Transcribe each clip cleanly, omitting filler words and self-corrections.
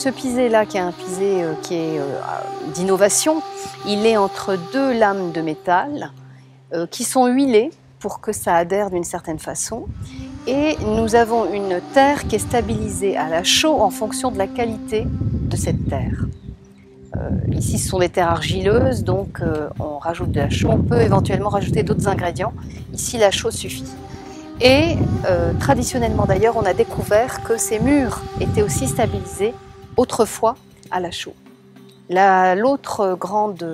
Ce pisé-là, qui est un pisé d'innovation, il est entre deux lames de métal qui sont huilées pour que ça adhère d'une certaine façon. Et nous avons une terre qui est stabilisée à la chaux en fonction de la qualité de cette terre. Ici, ce sont des terres argileuses, donc on rajoute de la chaux. On peut éventuellement rajouter d'autres ingrédients. Ici, la chaux suffit. Et traditionnellement d'ailleurs, on a découvert que ces murs étaient aussi stabilisés autrefois à la chaux. L'autre grande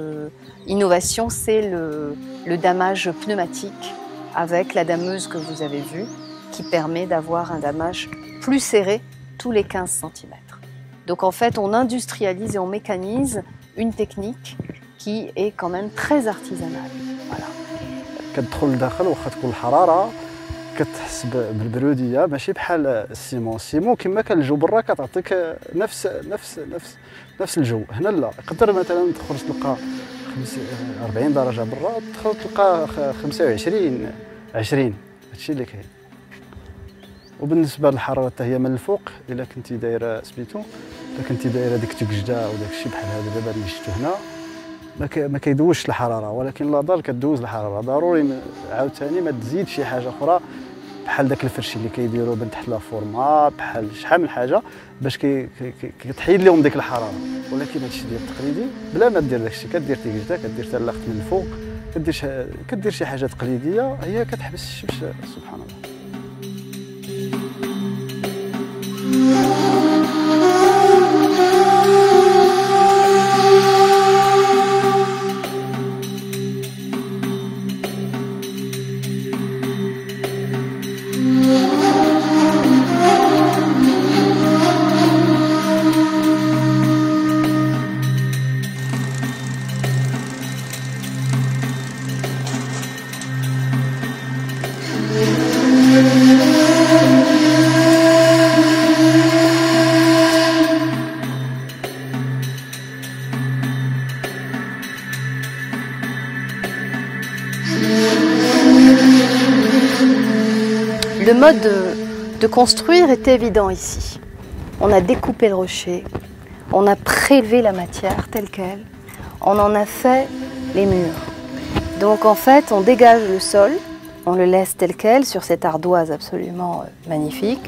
innovation, c'est le damage pneumatique avec la dameuse que vous avez vue, qui permet d'avoir un damage plus serré tous les 15 cm. Donc en fait, on industrialise et on mécanise une technique qui est quand même très artisanale. Voilà. كتدخل لداخل واخا تكون الحراره كتحس بالبروديه ماشي بحال السيمون كما كان الجو برا كتعطيك نفس الجو. هنا لا، يقدر مثلا تخرج تلقى 40 درجه برا، تدخل تلقى 25 20. هادشي اللي كاين. وبالنسبه للحراره حتى هي من الفوق، الا كنتي دايره سميتو، الا كنتي دايره ديك تكجده او داك الشيء بحال هذا دابا اللي شفتو هنا ما كيدوزش الحراره، ولكن لا ضال كدوز الحراره. ضروري عاوتاني ما تزيد شي حاجه اخرى بحال داك الفرشي اللي كيديروا من تحت لا فورما، بحال شحال من حاجه باش كتحيد لهم ديك الحراره. ولكن هادشي ديال التقليدي بلا ما دير داكشي، كدير تيجده، كدير حتى اللخت من الفوق، كدير شي حاجه تقليديه هي كتحبس الشمس. سبحان الله. Le mode de construire est évident ici. On a découpé le rocher, on a prélevé la matière telle qu'elle, on en a fait les murs. Donc en fait, on dégage le sol, on le laisse tel quel sur cette ardoise absolument magnifique.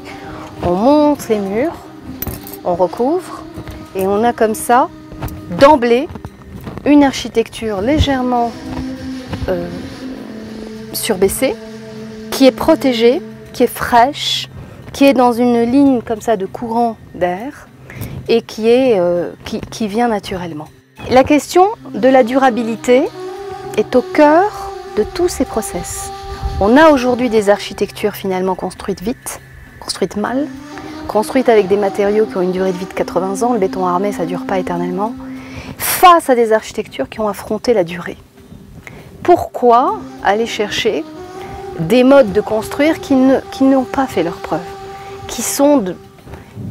On monte les murs, on recouvre et on a comme ça, d'emblée, une architecture légèrement surbaissée, qui est protégée, qui est fraîche, qui est dans une ligne comme ça de courant d'air et qui vient naturellement. La question de la durabilité est au cœur de tous ces process. On a aujourd'hui des architectures finalement construites vite, construites mal, construites avec des matériaux qui ont une durée de vie de 80 ans, le béton armé ça ne dure pas éternellement, face à des architectures qui ont affronté la durée. Pourquoi aller chercher des modes de construire qui n'ont pas fait leurs preuves,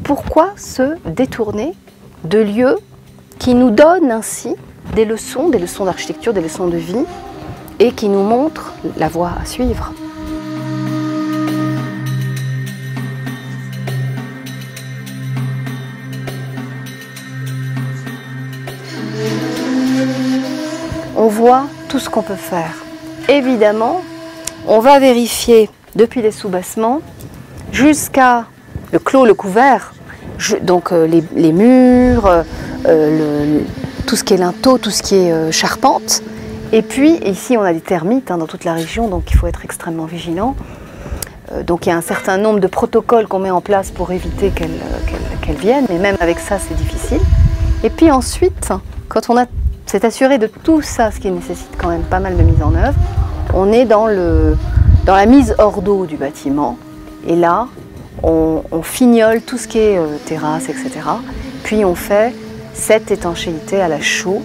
pourquoi se détourner de lieux qui nous donnent ainsi des leçons d'architecture, des leçons de vie et qui nous montrent la voie à suivre. On voit tout ce qu'on peut faire. Évidemment, on va vérifier depuis les soubassements jusqu'à le clos, le couvert, donc les murs, tout ce qui est linteau, tout ce qui est charpente. Et puis ici on a des termites dans toute la région, donc il faut être extrêmement vigilant. Donc il y a un certain nombre de protocoles qu'on met en place pour éviter qu'elles viennent, mais même avec ça c'est difficile. Et puis ensuite, quand on s'est assuré de tout ça, ce qui nécessite quand même pas mal de mise en œuvre, on est dans la mise hors d'eau du bâtiment. Et là, on fignole tout ce qui est terrasse, etc. Puis on fait cette étanchéité à la chaux,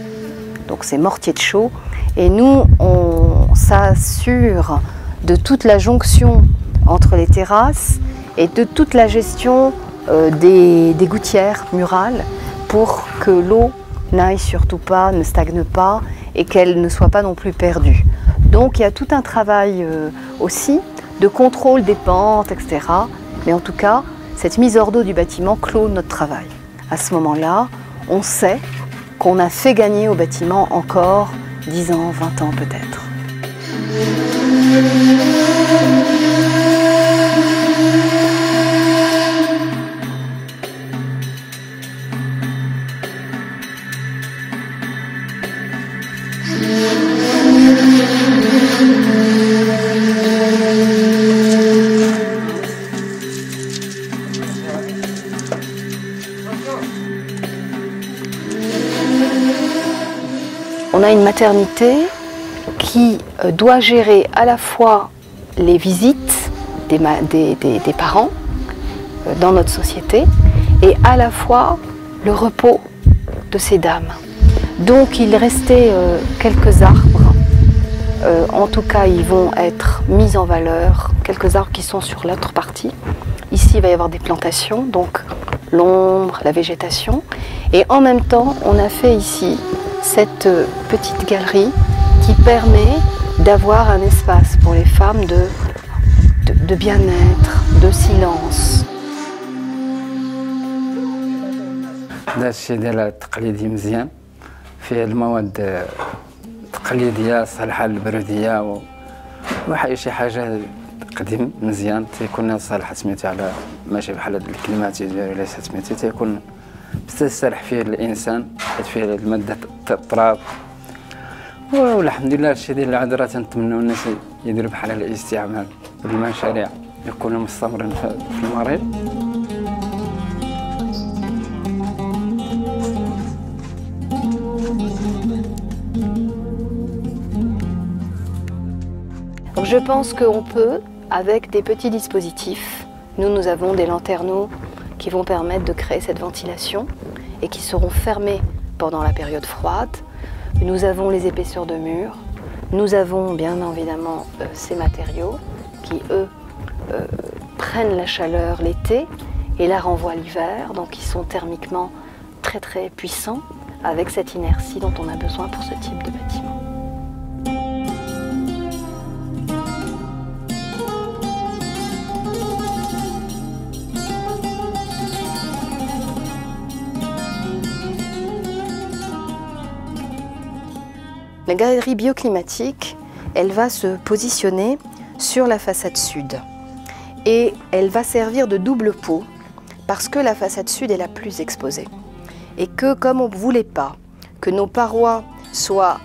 donc c'est mortier de chaux. Et nous, on s'assure de toute la jonction entre les terrasses et de toute la gestion des gouttières murales pour que l'eau n'aille surtout pas, ne stagne pas et qu'elle ne soit pas non plus perdue. Donc il y a tout un travail aussi de contrôle des pentes, etc. Mais en tout cas, cette mise hors d'eau du bâtiment clôt notre travail. à ce moment-là, on sait qu'on a fait gagner au bâtiment encore 10 ans, 20 ans peut-être. On a une maternité qui doit gérer à la fois les visites des parents dans notre société et à la fois le repos de ces dames. Donc il restait quelques arbres, en tout cas ils vont être mis en valeur, quelques arbres qui sont sur l'autre partie. Ici il va y avoir des plantations, donc l'ombre, la végétation, et en même temps on a fait ici cette petite galerie qui permet d'avoir un espace pour les femmes de bien-être, de silence. هذا الشيء ديال تقليدي مزيان فيه المواد تقليديه صالحه للبرديه شي حاجه قديم مزيان تيكون صالح سميتو على ماشي بحال هاد الكلمات ولا سميتو تيكون بتستريح فيه الانسان حيت فيه الماده التراب والحمد لله الشيء ديال العذره تنتمنوا الناس يديروا بحال الاستعمال بالمشاريع يكونوا مستمرين في المريض. Donc je pense qu'on peut, avec des petits dispositifs, nous avons des lanterneaux qui vont permettre de créer cette ventilation et qui seront fermés pendant la période froide. Nous avons les épaisseurs de murs, nous avons bien évidemment ces matériaux qui, eux, prennent la chaleur l'été et la renvoient l'hiver, donc ils sont thermiquement très très puissants avec cette inertie dont on a besoin pour ce type de bâtiment. La galerie bioclimatique, elle va se positionner sur la façade sud et elle va servir de double pot parce que la façade sud est la plus exposée et que comme on ne voulait pas que nos parois soient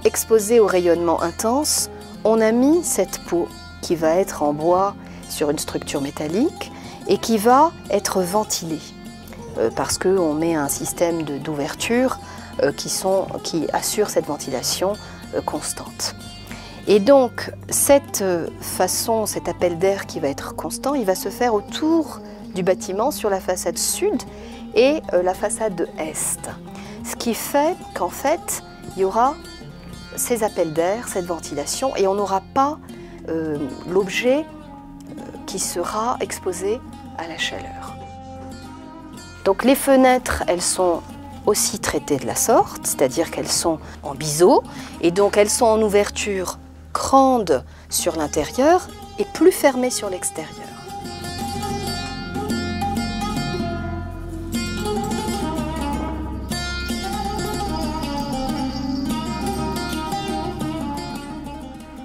exposées au rayonnement intense, on a mis cette peau qui va être en bois sur une structure métallique et qui va être ventilée parce qu'on met un système d'ouverture qui assure cette ventilation constante. Et donc cette façon, cet appel d'air qui va être constant, il va se faire autour du bâtiment sur la façade sud et la façade est. Ce qui fait qu'en fait, il y aura ces appels d'air, cette ventilation, et on n'aura pas l'objet qui sera exposé à la chaleur. Donc les fenêtres, elles sont aussi traitées de la sorte, c'est-à-dire qu'elles sont en biseau, et donc elles sont en ouverture grande sur l'intérieur et plus fermée sur l'extérieur.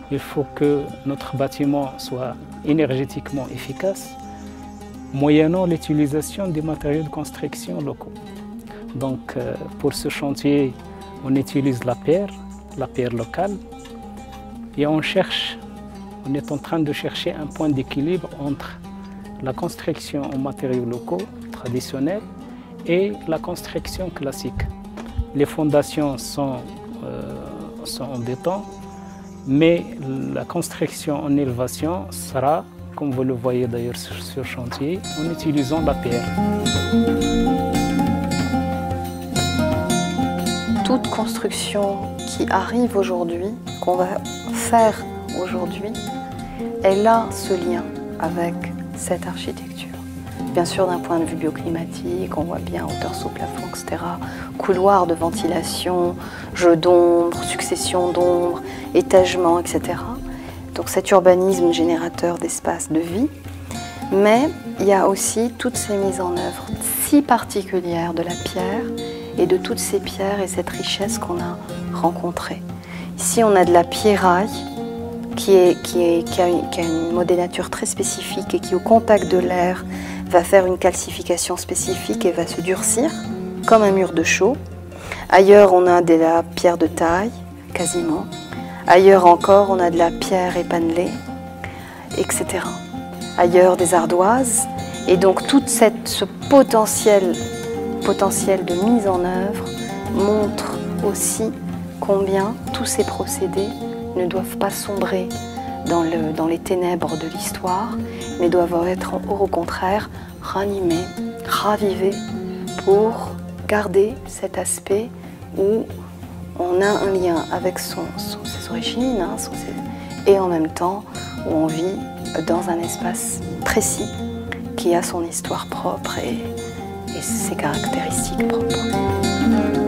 Il faut que notre bâtiment soit énergétiquement efficace, moyennant l'utilisation des matériaux de construction locaux. Donc pour ce chantier, on utilise la pierre locale, et on est en train de chercher un point d'équilibre entre la construction en matériaux locaux traditionnels et la construction classique. Les fondations sont en béton, mais la construction en élévation sera, comme vous le voyez d'ailleurs sur ce chantier, en utilisant la pierre. Toute construction qui arrive aujourd'hui, qu'on va faire aujourd'hui, elle a ce lien avec cette architecture. Bien sûr, d'un point de vue bioclimatique, on voit bien hauteur sous plafond, etc. Couloir de ventilation, jeu d'ombre, succession d'ombre, étagement, etc. Donc cet urbanisme générateur d'espace de vie. Mais il y a aussi toutes ces mises en œuvre si particulière de la pierre et de toutes ces pierres et cette richesse qu'on a rencontrée. Ici, on a de la pierraille qui a une modénature très spécifique et qui, au contact de l'air, va faire une calcification spécifique et va se durcir comme un mur de chaux. Ailleurs, on a de la pierre de taille, quasiment. Ailleurs encore, on a de la pierre épannelée, etc. Ailleurs, des ardoises. Et donc, tout ce potentiel de mise en œuvre montre aussi combien tous ces procédés ne doivent pas sombrer dans les ténèbres de l'histoire, mais doivent être au contraire ranimés, ravivés pour garder cet aspect où on a un lien avec ses origines et en même temps où on vit dans un espace précis qui a son histoire propre et ses caractéristiques propres.